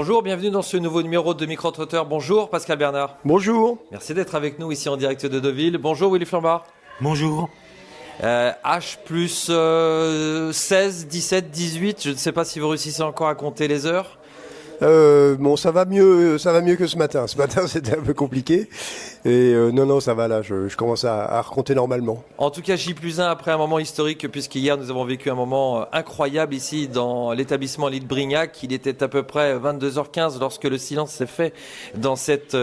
Bonjour, bienvenue dans ce nouveau numéro de Micro-Trotteur. Bonjour Pascal Bernard. Bonjour. Merci d'être avec nous ici en direct de Deauville. Bonjour Willy Flambard. Bonjour. H plus 16, 17, 18, je ne sais pas si vous réussissez encore à compter les heures. Bon, ça va mieux que ce matin. Ce matin, c'était un peu compliqué. Et non, ça va là. Je commence à recompter normalement. En tout cas, J plus 1 après un moment historique, puisqu'hier nous avons vécu un moment incroyable ici dans l'établissement Lille Brignac. Il était à peu près 22h15 lorsque le silence s'est fait dans cet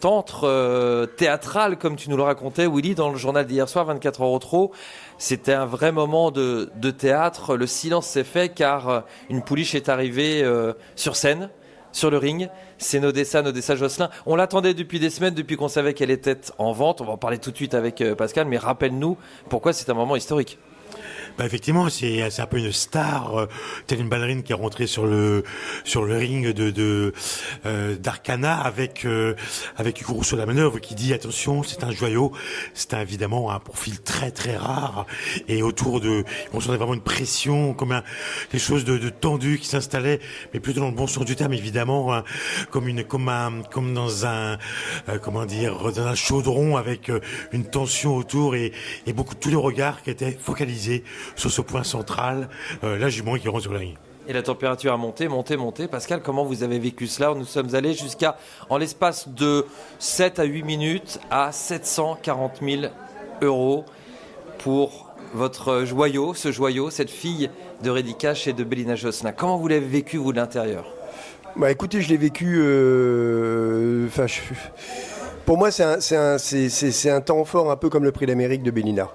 antre théâtral, comme tu nous le racontais, Willy, dans le journal d'hier soir, 24 heures au trot. C'était un vrai moment de théâtre. Le silence s'est fait car une pouliche est arrivée sur scène, sur le ring. C'est Nodessa Josselin. On l'attendait depuis des semaines, depuis qu'on savait qu'elle était en vente. On va en parler tout de suite avec Pascal, mais rappelle-nous pourquoi c'est un moment historique. Effectivement, c'est un peu une star, telle une ballerine qui est rentrée sur le ring d'Arcana avec Hugo Rousseau la manœuvre qui dit attention, c'est un joyau, c'est évidemment un profil très très rare et on sentait vraiment une pression, comme quelque chose de tendu qui s'installait, mais plutôt dans le bon sens du terme évidemment, comme dans un dans un chaudron avec une tension autour et beaucoup tous les regards qui étaient focalisés sur ce point central, la jument qui rentre sur la ring. Et la température a monté. Pascal, comment vous avez vécu cela? Nous sommes allés jusqu'à, en l'espace de 7 à 8 minutes, à 740 000 € pour votre joyau, cette fille de Reddy Cash et de Bélina Josselin. Comment vous l'avez vécu, vous, de l'intérieur? Écoutez, je l'ai vécu... pour moi, c'est un temps fort, un peu comme le prix d'Amérique de Bélina.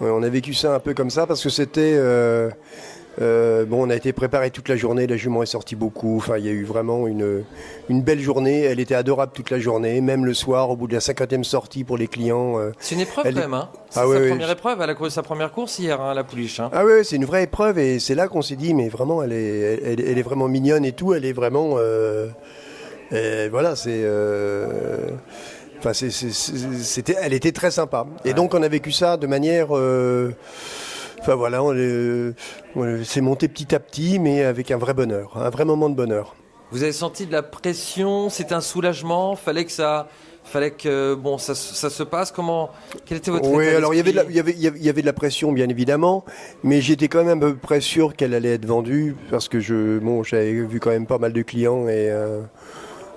On a vécu ça un peu comme ça parce que c'était... on a été préparé toute la journée, la jument est sortie beaucoup. Enfin, il y a eu vraiment une belle journée. Elle était adorable toute la journée, même le soir, au bout de la 50e sortie pour les clients. C'est une épreuve quand même, hein. C'est première épreuve. Elle a couru sa première course hier, la pouliche. Hein. Ah oui, c'est une vraie épreuve et c'est là qu'on s'est dit, mais vraiment, elle est vraiment mignonne et tout. Elle est vraiment... voilà, c'est... Enfin, elle était très sympa. Et donc, on a vécu ça de manière... Enfin, voilà, c'est monté petit à petit, mais avec un vrai bonheur, un vrai moment de bonheur. Vous avez senti de la pression? C'était un soulagement? Fallait que ça se passe. Quel était votre état d'esprit? Alors il y avait de la pression, bien évidemment, mais j'étais quand même à peu près sûr qu'elle allait être vendue, parce que j'avais vu quand même pas mal de clients et...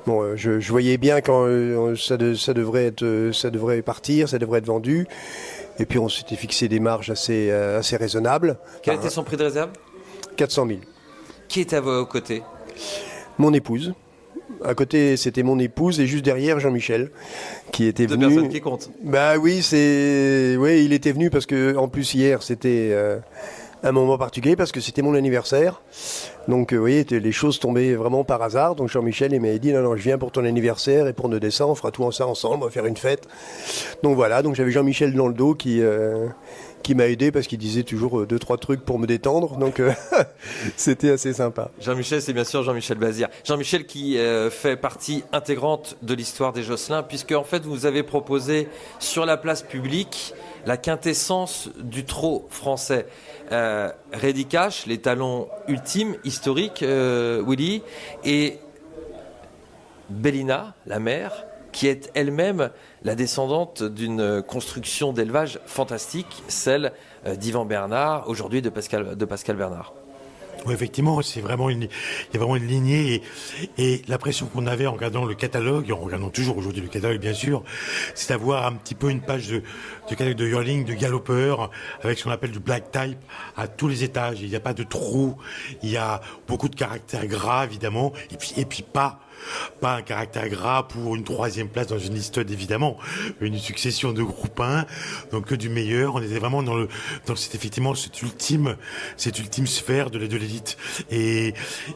je voyais bien quand ça devrait partir, ça devrait être vendu. Et puis on s'était fixé des marges assez raisonnables. Quel était son prix de réserve? 400 000. Qui était à vos côtés? Mon épouse. À côté, c'était mon épouse et juste derrière, Jean-Michel, qui était venu. Deux personnes qui comptent. Oui, il était venu parce que en plus hier, c'était un moment particulier parce que c'était mon anniversaire. Donc, vous voyez, les choses tombaient vraiment par hasard. Donc, Jean-Michel, il m'a dit, non, je viens pour ton anniversaire et pour Nodessa, on fera tout ça ensemble, on va faire une fête. Donc, voilà. Donc, j'avais Jean-Michel dans le dos qui m'a aidé parce qu'il disait toujours 2-3 trucs pour me détendre. Donc, c'était assez sympa. Jean-Michel, c'est bien sûr Jean-Michel Bazir. Jean-Michel qui fait partie intégrante de l'histoire des Josselin, puisque, en fait, vous avez proposé sur la place publique la quintessence du trot français. Reddy Cash, les talons ultimes, historiques, Willy, et Bélina, la mère, qui est elle-même la descendante d'une construction d'élevage fantastique, celle d'Yvan Bernard, aujourd'hui de Pascal Bernard. Oui, effectivement, il y a vraiment une lignée et l'impression qu'on avait en regardant le catalogue, et en regardant toujours aujourd'hui le catalogue bien sûr, c'est d'avoir un petit peu une page de catalogue de yearling, de galopeur, avec ce qu'on appelle du black type à tous les étages. Il n'y a pas de trou, il y a beaucoup de caractères gras évidemment, et puis pas un caractère gras pour une 3e place dans une liste évidemment, une succession de groupes 1, donc que du meilleur. On était vraiment dans cette ultime sphère de l'élite. Et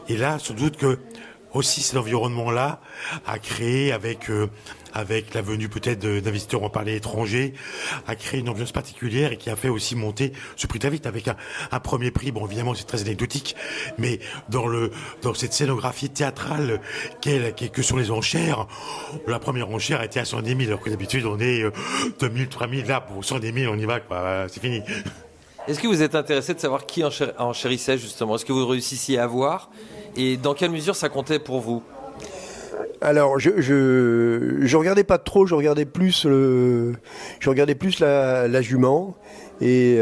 là, sans doute que aussi cet environnement-là a créé avec la venue peut-être d'investisseurs, on parlait étrangers, a créé une ambiance particulière et qui a fait aussi monter ce prix très vite avec un premier prix. Bon, évidemment, c'est très anecdotique, mais dans cette scénographie théâtrale que sont les enchères, la première enchère était à 110 000, alors que d'habitude, on est 2 000, 3 000, là, pour 110 000, on y va, quoi, c'est fini. Est-ce que vous êtes intéressé de savoir qui enchérissait, justement? Est-ce que vous réussissiez à voir? Et dans quelle mesure ça comptait pour vous ? Alors, je regardais pas trop, je regardais plus la jument et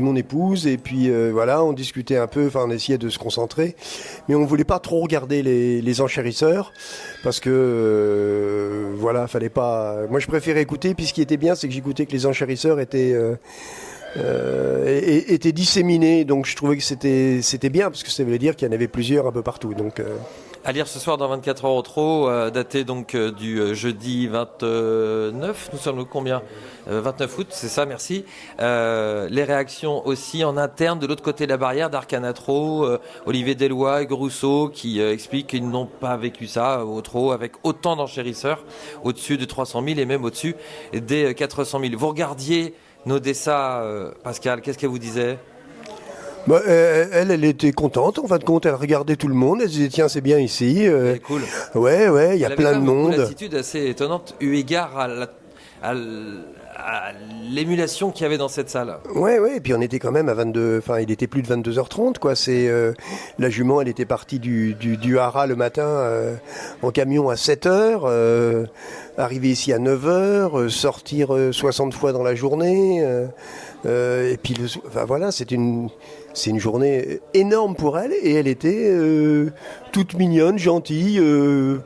mon épouse, et puis voilà, on discutait un peu, enfin on essayait de se concentrer, mais on voulait pas trop regarder les enchérisseurs parce que voilà, fallait pas. Moi, je préférais écouter, puis ce qui était bien, c'est que j'écoutais que les enchérisseurs étaient disséminés, donc je trouvais que c'était bien parce que ça voulait dire qu'il y en avait plusieurs un peu partout, donc. À lire ce soir dans 24 heures au trot, daté donc du jeudi 29, nous sommes le combien 29 août, c'est ça, merci. Les réactions aussi en interne de l'autre côté de la barrière d'Arcanatro, Olivier Deloy, Hugues Rousseau qui expliquent qu'ils n'ont pas vécu ça au trot avec autant d'enchérisseurs, au-dessus de 300 000 et même au-dessus des 400 000. Vous regardiez Nodessa, Pascal, qu'est-ce qu'elle vous disait ? Bah, elle était contente, en fin de compte, elle regardait tout le monde, elle se disait tiens c'est bien ici. C'est cool. Ouais, il y a plein de monde. Une attitude assez étonnante eu égard à l'émulation qu'il y avait dans cette salle. Ouais, et puis on était quand même à 22, enfin il était plus de 22h30 quoi. C'est la jument, elle était partie du haras le matin en camion à 7h, arriver ici à 9h, sortir 60 fois dans la journée. Et puis enfin voilà, c'est une journée énorme pour elle et elle était toute mignonne, gentille, elle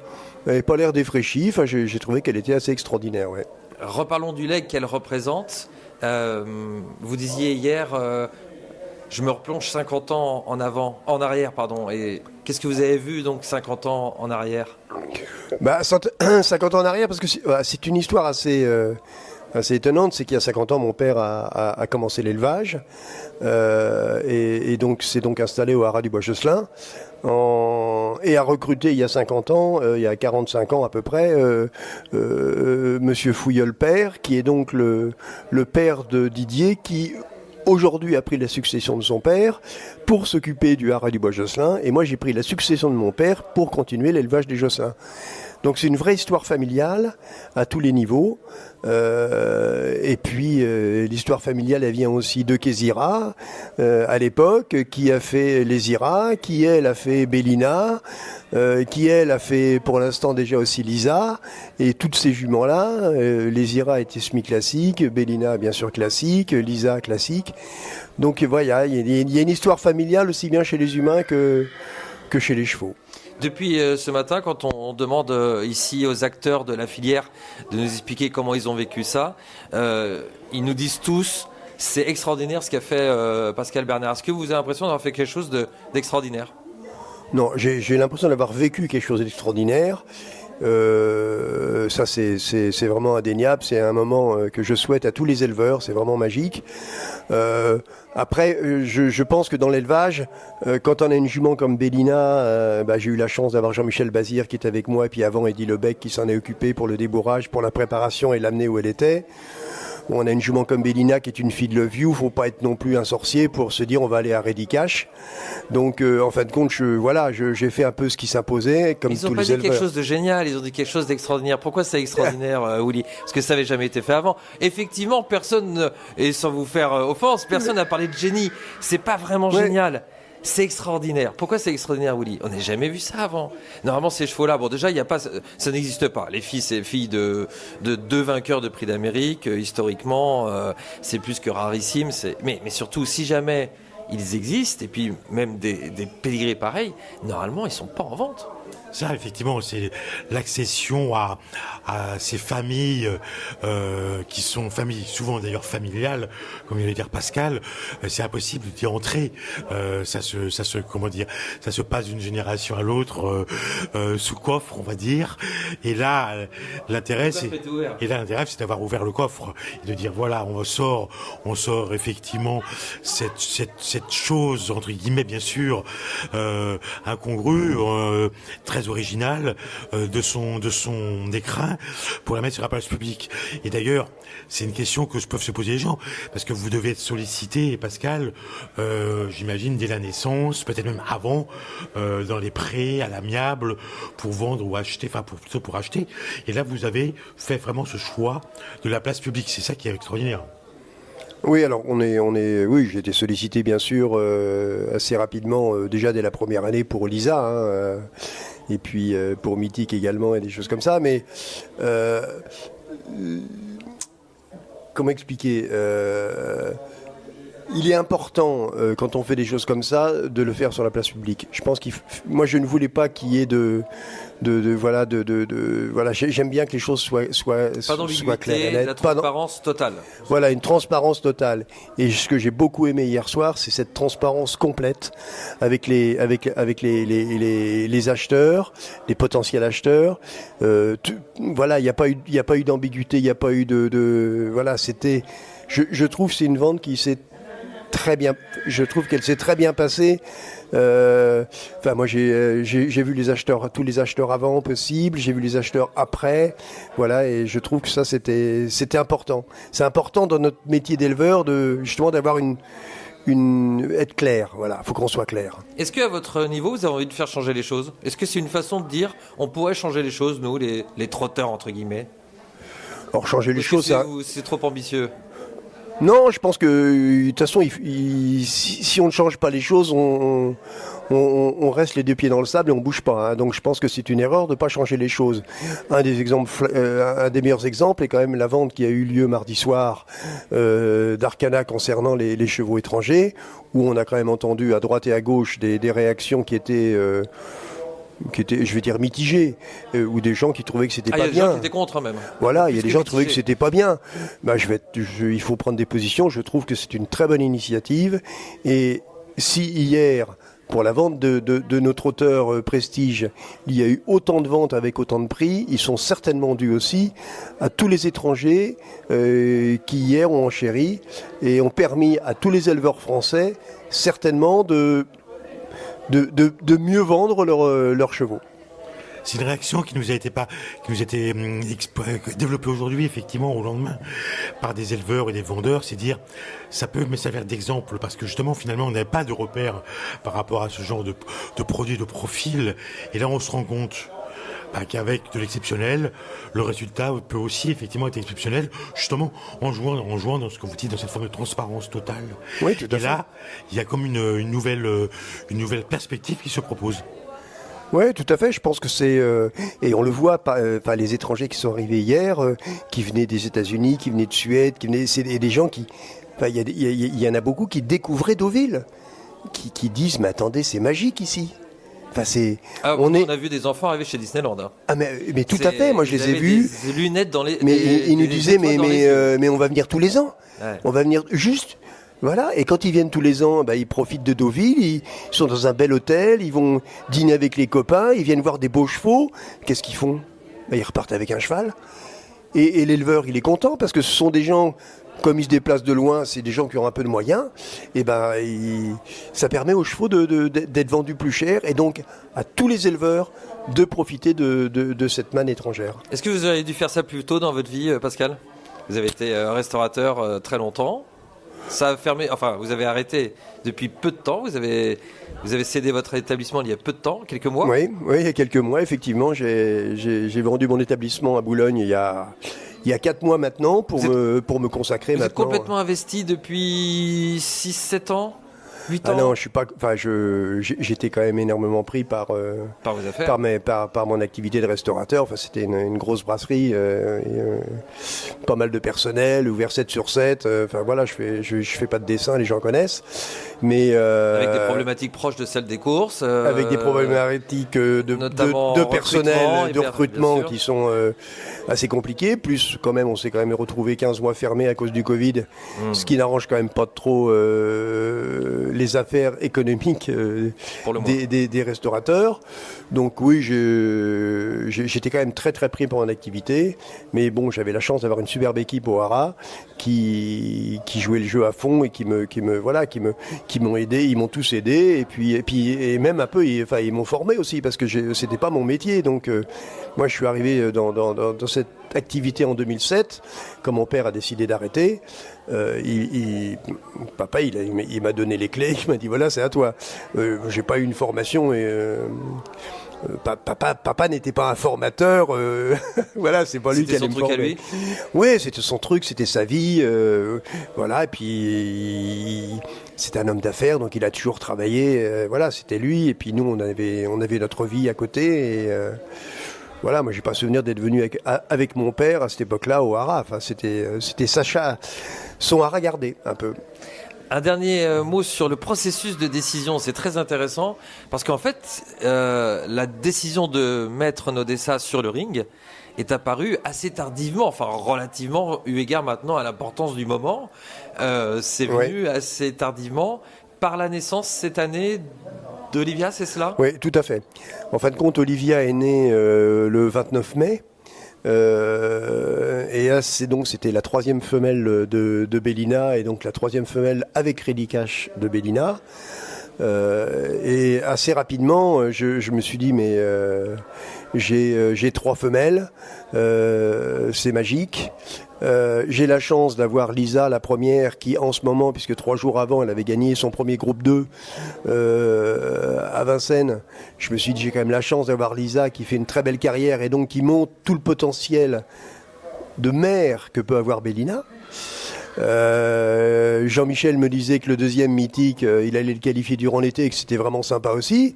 n'avait pas l'air défraîchie. Enfin, j'ai trouvé qu'elle était assez extraordinaire, ouais. Reparlons du legs qu'elle représente. Vous disiez hier, je me replonge 50 ans en arrière, pardon. Et qu'est-ce que vous avez vu donc 50 ans en arrière ? Bah 50 ans en arrière parce que c'est une histoire assez étonnante, c'est qu'il y a 50 ans, mon père a commencé l'élevage et donc s'est donc installé au haras du Bois-Josselin et a recruté il y a 50 ans, il y a 45 ans à peu près, Monsieur Fouilleul père, qui est donc le père de Didier, qui aujourd'hui a pris la succession de son père pour s'occuper du haras du Bois-Josselin, et moi j'ai pris la succession de mon père pour continuer l'élevage des Josselins. Donc c'est une vraie histoire familiale à tous les niveaux. Et puis l'histoire familiale, elle vient aussi de Kézira à l'époque, qui a fait les Iras, qui elle a fait Bélina, qui elle a fait pour l'instant déjà aussi Lisa, et toutes ces juments-là, les Iras étaient semi-classiques, Bélina bien sûr classique, Lisa classique. Donc voilà, il y a une histoire familiale aussi bien chez les humains que chez les chevaux. Depuis ce matin, quand on demande ici aux acteurs de la filière de nous expliquer comment ils ont vécu ça, ils nous disent tous, c'est extraordinaire ce qu'a fait Pascal Bernard. Est-ce que vous avez l'impression d'avoir fait quelque chose d'extraordinaire ? Non, j'ai l'impression d'avoir vécu quelque chose d'extraordinaire. Ça c'est vraiment indéniable, c'est un moment que je souhaite à tous les éleveurs, c'est vraiment magique. Après, je pense que dans l'élevage, quand on a une jument comme Bélina, j'ai eu la chance d'avoir Jean-Michel Bazir qui est avec moi, et puis avant Eddie Lebec qui s'en est occupé pour le débourrage, pour la préparation et l'amener où elle était. On a une jument comme Bélina qui est une fille de Love You, faut pas être non plus un sorcier pour se dire on va aller à Rédicache. Donc en fin de compte, j'ai fait un peu ce qui s'imposait, comme tous les éleveurs. Ils ont pas dit quelque chose de génial, ils ont dit quelque chose d'extraordinaire. Pourquoi c'est extraordinaire, Willy ? Parce que ça n'avait jamais été fait avant. Effectivement, personne, et sans vous faire offense, personne n'a parlé de génie. C'est pas vraiment génial. C'est extraordinaire. Pourquoi c'est extraordinaire, Willy ? On n'a jamais vu ça avant. Normalement, ces chevaux-là, bon, déjà, il y a pas, ça n'existe pas. Les filles, c'est filles de deux vainqueurs de prix d'Amérique. Historiquement, c'est plus que rarissime. Mais surtout, si jamais ils existent, et puis même des pédigrés pareils, normalement, ils sont pas en vente. Ça, effectivement, c'est l'accession à ces familles qui sont familles, souvent d'ailleurs familiales, comme il allait dire Pascal. C'est impossible d'y entrer. Ça se passe d'une génération à l'autre sous coffre, on va dire. Et là, l'intérêt, c'est d'avoir ouvert le coffre et de dire voilà, on sort effectivement cette chose entre guillemets, bien sûr, incongrue, très original de son écrin pour la mettre sur la place publique. Et d'ailleurs, c'est une question que peuvent se poser les gens, parce que vous devez être sollicité, Pascal, j'imagine, dès la naissance, peut-être même avant, dans les prés, à l'amiable, pour vendre ou acheter, enfin plutôt pour acheter. Et là, vous avez fait vraiment ce choix de la place publique. C'est ça qui est extraordinaire. Oui, alors oui, j'ai été sollicité bien sûr assez rapidement, déjà dès la première année pour Lisa, et puis pour Mythique également et des choses comme ça. Mais comment expliquer il est important, quand on fait des choses comme ça, de le faire sur la place publique. Je pense moi, je ne voulais pas qu'il y ait voilà, j'aime bien que les choses soient claires et nettes. La transparence totale. Voilà, une transparence totale. Et ce que j'ai beaucoup aimé hier soir, c'est cette transparence complète avec les acheteurs, les potentiels acheteurs. Voilà, il n'y a pas eu d'ambiguïté, il n'y a pas eu voilà, c'était. Je trouve que c'est une vente qui s'est très bien. Je trouve qu'elle s'est très bien passée. Moi, j'ai vu tous les acheteurs avant possible. J'ai vu les acheteurs après. Voilà, et je trouve que ça, c'était important. C'est important dans notre métier d'éleveur justement d'avoir être clair. Voilà, faut qu'on soit clair. Est-ce qu'à votre niveau, vous avez envie de faire changer les choses? Est-ce que c'est une façon de dire, on pourrait changer les choses, nous, les trotteurs entre guillemets? Alors changer les choses, c'est trop ambitieux. Non, je pense que de toute façon, si on ne change pas les choses, on reste les deux pieds dans le sable et on bouge pas. Donc je pense que c'est une erreur de ne pas changer les choses. Un des meilleurs exemples est quand même la vente qui a eu lieu mardi soir d'Arcana concernant les chevaux étrangers, où on a quand même entendu à droite et à gauche des réactions qui étaient, je vais dire, mitigées, ou des gens qui trouvaient que c'était pas bien. Il y a des gens qui étaient contre même. Voilà, il y a des gens qui trouvaient que c'était pas bien. Il faut prendre des positions. Je trouve que c'est une très bonne initiative. Et si hier, pour la vente de notre auteur Prestige, il y a eu autant de ventes avec autant de prix, ils sont certainement dus aussi à tous les étrangers qui hier ont enchéri et ont permis à tous les éleveurs français certainement de mieux vendre leurs chevaux. C'est une réaction qui nous a été développée aujourd'hui, effectivement, au lendemain, par des éleveurs et des vendeurs. C'est dire, ça peut me servir d'exemple, parce que justement, finalement, on n'avait pas de repères par rapport à ce genre de produits, de profil. Et là, on se rend compte qu'avec de l'exceptionnel, le résultat peut aussi effectivement être exceptionnel, justement en jouant dans ce que vous dites, dans cette forme de transparence totale. Oui, tout à fait. Et là, il y a comme une nouvelle perspective qui se propose. Oui, tout à fait. Je pense que c'est et on le voit, les étrangers qui sont arrivés hier, qui venaient des États-Unis, qui venaient de Suède, c'est des gens qui, il y en a beaucoup qui découvraient Deauville, qui disent mais attendez, c'est magique ici. On a vu des enfants arriver chez Disneyland. Hein. Ah mais tout à fait. Moi je les ai vus. Des lunettes dans les. Mais ils nous disaient mais on va venir tous les ans. Ouais. On va venir juste. Voilà, et quand ils viennent tous les ans, ils profitent de Deauville, ils sont dans un bel hôtel, ils vont dîner avec les copains, ils viennent voir des beaux chevaux. Qu'est-ce qu'ils font? Ils repartent avec un cheval. Et l'éleveur, il est content parce que ce sont des gens, comme ils se déplacent de loin, c'est des gens qui ont un peu de moyens. Et ça permet aux chevaux d'être vendus plus cher et donc à tous les éleveurs de profiter de cette manne étrangère. Est-ce que vous avez dû faire ça plus tôt dans votre vie, Pascal? Vous avez été restaurateur très longtemps. Ça a fermé, vous avez arrêté depuis peu de temps, vous avez cédé votre établissement il y a peu de temps, quelques mois. Oui, il y a quelques mois, effectivement, j'ai vendu mon établissement à Boulogne il y a 4 mois maintenant pour me consacrer vous maintenant. Vous êtes complètement investi depuis 6-7 ans? 8 ans. Ah non, je suis pas. J'étais quand même énormément pris par vos affaires, par mon activité de restaurateur. C'était une grosse brasserie, pas mal de personnel, ouvert 7 sur 7. Voilà, je fais pas de dessin, les gens connaissent. Mais avec des problématiques proches de celles des courses. Avec des problématiques de personnel, de recrutement qui sont assez compliquées. Plus quand même, on s'est quand même retrouvé 15 mois fermés à cause du Covid, ce qui n'arrange quand même pas trop les affaires économiques des restaurateurs. Donc oui, j'étais quand même très très pris pour mon activité, mais bon, j'avais la chance d'avoir une superbe équipe au Haras qui jouait le jeu à fond et qui m'ont aidé, ils m'ont tous aidé et même un peu ils m'ont formé aussi parce que c'était pas mon métier. Donc moi je suis arrivé dans cette activité en 2007 quand mon père a décidé d'arrêter. Papa il m'a donné les clés, il m'a dit voilà, c'est à toi. J'ai pas eu une formation Papa n'était pas un formateur, voilà, c'est pas lui qui allait me former. C'était son truc à lui. Oui, c'était son truc, c'était sa vie, voilà. Et puis c'était un homme d'affaires, donc il a toujours travaillé. Voilà, c'était lui. Et puis nous, on avait notre vie à côté. Et voilà, moi j'ai pas souvenir d'être venu avec mon père à cette époque-là au haras. Enfin, c'était Sacha, son haras gardé un peu. Un dernier mot sur le processus de décision, c'est très intéressant parce qu'en fait, la décision de mettre Nodessa sur le ring est apparue assez tardivement, enfin relativement, eu égard maintenant à l'importance du moment. C'est venu assez tardivement par la naissance cette année d'Olivia, c'est cela ? Oui, tout à fait. En fin de compte, Olivia est née le 29 mai. Et là, c'était la troisième femelle de Bellina et donc la troisième femelle avec Ready Cash de Bellina. Et assez rapidement, je me suis dit mais j'ai 3 femelles, c'est magique. J'ai la chance d'avoir Lisa, la première, qui en ce moment, puisque 3 jours avant, elle avait gagné son premier groupe 2 à Vincennes. Je me suis dit, j'ai quand même la chance d'avoir Lisa qui fait une très belle carrière et donc qui montre tout le potentiel de mère que peut avoir Bellina. Jean-Michel me disait que le deuxième mythique, il allait le qualifier durant l'été et que c'était vraiment sympa aussi.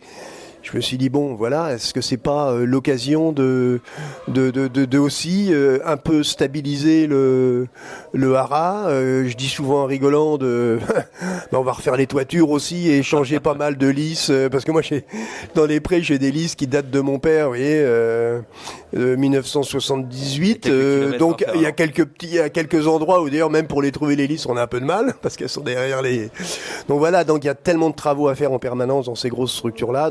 Je me suis dit, bon, voilà, est-ce que c'est pas l'occasion de aussi un peu stabiliser le haras. Je dis souvent en rigolant on va refaire les toitures aussi et changer pas mal de lisses, parce que moi, dans les prés, j'ai des lisses qui datent de mon père, vous voyez, 1978. Donc, il y a quelques endroits où, d'ailleurs, même pour les trouver les lisses, on a un peu de mal, parce qu'elles sont derrière les... Donc voilà, donc il y a tellement de travaux à faire en permanence dans ces grosses structures-là,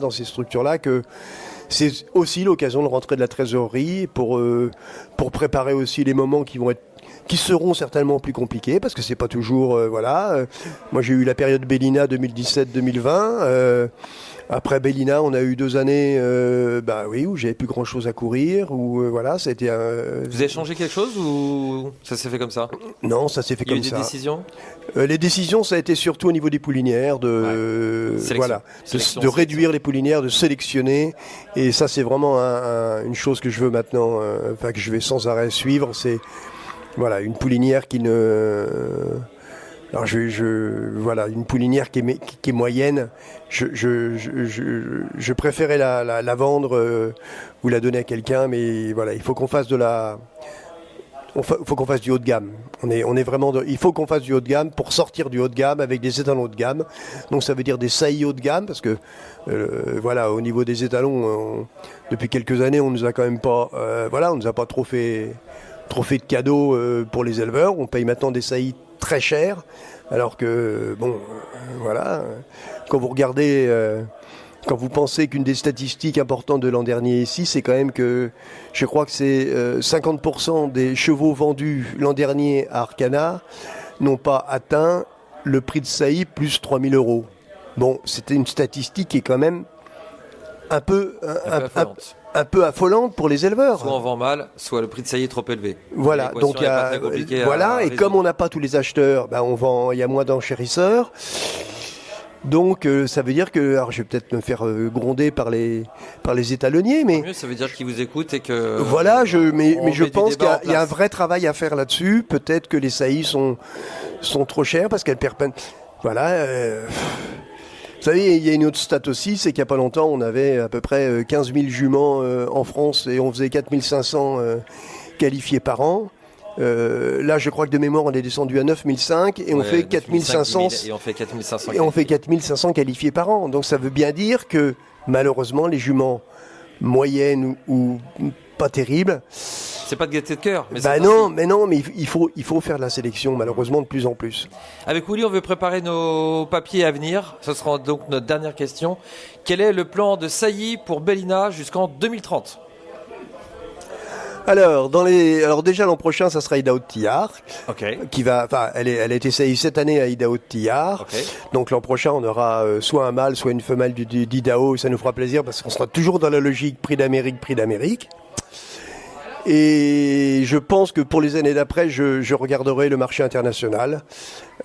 que c'est aussi l'occasion de rentrer de la trésorerie pour préparer aussi les moments qui seront certainement plus compliqués parce que c'est pas toujours moi j'ai eu la période Bellina 2017-2020. Après Bellina, on a eu 2 années où j'avais plus grand chose à courir, ça a été Vous avez changé quelque chose ou ça s'est fait comme ça ? Non, ça s'est fait comme ça. Il y a eu des décisions ? Les décisions, ça a été surtout au niveau des poulinières, de réduire les poulinières, de sélectionner. Et ça, c'est vraiment une chose que je veux maintenant, que je vais sans arrêt suivre. C'est une poulinière qui ne... Alors une poulinière qui est moyenne. Je préférais la vendre ou la donner à quelqu'un, mais voilà, il faut qu'on fasse faut qu'on fasse du haut de gamme. Il faut qu'on fasse du haut de gamme pour sortir du haut de gamme avec des étalons haut de gamme. Donc ça veut dire des saillies haut de gamme parce que au niveau des étalons, depuis quelques années, on nous a quand même pas, on nous a pas trop fait de cadeaux pour les éleveurs. On paye maintenant des saillies très chères, alors que quand vous regardez. Quand vous pensez qu'une des statistiques importantes de l'an dernier ici, c'est quand même que je crois que c'est 50% des chevaux vendus l'an dernier à Arcana n'ont pas atteint le prix de saillie plus 3 000 €. Bon, c'était une statistique qui est quand même un peu affolante pour les éleveurs. Soit on vend mal, soit le prix de saillie est trop élevé. Voilà, donc et comme on n'a pas tous les acheteurs, il y a moins d'enchérisseurs. Donc ça veut dire que, alors je vais peut-être me faire gronder par les étalonniers, mais mieux, ça veut dire qu'ils vous écoutent et que mais je pense qu'il y a un vrai travail à faire là-dessus. Peut-être que les saillies sont trop chères parce qu'elles perdent. Vous savez, il y a une autre stat aussi, c'est qu'il n'y a pas longtemps, on avait à peu près 15 000 juments en France et on faisait 4 500 qualifiés par an. Là, je crois que de mémoire, on est descendu à 9005 et on fait 4500 et on fait 4500 et on fait 4500 qualifiés par an. Donc ça veut bien dire que malheureusement, les juments moyennes ou pas terribles, c'est pas de gaieté de cœur. Mais il faut faire de la sélection malheureusement de plus en plus. Avec Willy, on veut préparer nos papiers à venir. Ce sera donc notre dernière question. Quel est le plan de saillie pour Bellina jusqu'en 2030 ? Alors déjà l'an prochain, ça sera Idaho de Tillard, elle a été saillie cette année à Idaho de Tillard. Donc l'an prochain, on aura soit un mâle, soit une femelle d'Idaho. Ça nous fera plaisir parce qu'on sera toujours dans la logique prix d'Amérique. Et je pense que pour les années d'après, je regarderai le marché international.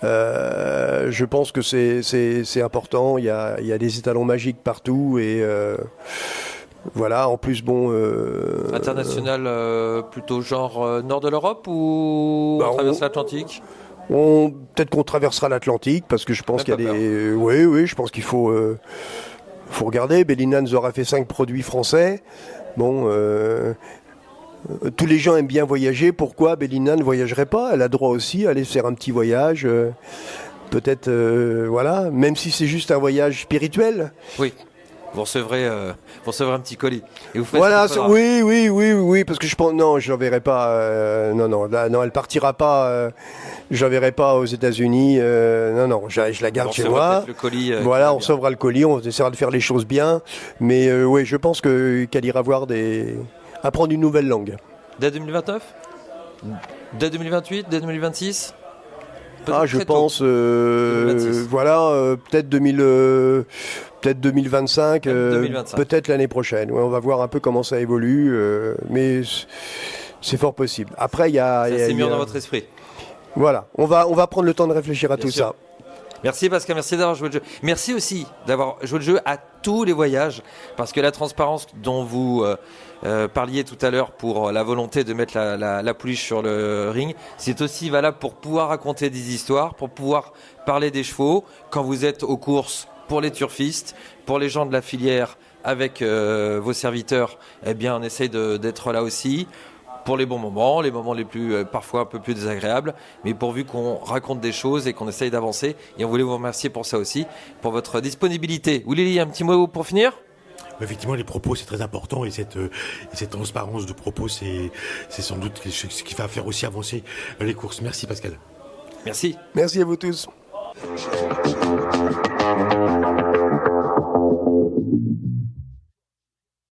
Je pense que c'est important. Il y a des étalons magiques partout et Voilà, en plus, bon... International plutôt genre nord de l'Europe ou Bah, on traverse l'Atlantique? Peut-être qu'on traversera l'Atlantique, parce que je pense qu'il y a des... Oui, je pense qu'il faut regarder. Bellina nous aura fait 5 produits français. Bon... tous les gens aiment bien voyager. Pourquoi Bellina ne voyagerait pas? Elle a droit aussi à aller faire un petit voyage. Peut-être, voilà, même si c'est juste un voyage spirituel. Oui. Vous recevrez un petit colis. Et vous faites Voilà, ce qu'il faudra. oui, parce que je pense, non, je l'enverrai pas, non, elle partira pas, je l'enverrai pas aux États-Unis, non, je la garde On chez recevra moi. peut-être le colis, Voilà, qui va on bien. sauvera le colis, on essaiera de faire les choses bien, mais oui, je pense qu'elle ira apprendre une nouvelle langue. Dès 2029? Dès 2028? Dès 2026? Ah, je Très tôt. pense, 2026. voilà, peut-être 2025, Même 2025. peut-être l'année prochaine. Ouais, on va voir un peu comment ça évolue, mais c'est fort possible. Après, il y a... Ça s'est mis dans votre esprit. Voilà, on va prendre le temps de réfléchir à Bien tout sûr. ça. Merci Pascal, merci d'avoir joué le jeu. Merci aussi d'avoir joué le jeu à tous les voyages, parce que la transparence dont vous parliez tout à l'heure pour la volonté de mettre la pouliche sur le ring, c'est aussi valable pour pouvoir raconter des histoires, pour pouvoir parler des chevaux, quand vous êtes aux courses pour les turfistes, pour les gens de la filière avec vos serviteurs, eh bien on essaye d'être là aussi. Pour les bons moments, les moments les plus parfois un peu plus désagréables, mais pourvu qu'on raconte des choses et qu'on essaye d'avancer. Et on voulait vous remercier pour ça aussi, pour votre disponibilité. Willy, un petit mot pour finir? Effectivement, les propos, c'est très important et cette transparence de propos, c'est sans doute ce qui va faire aussi avancer les courses. Merci Pascal. Merci. Merci à vous tous.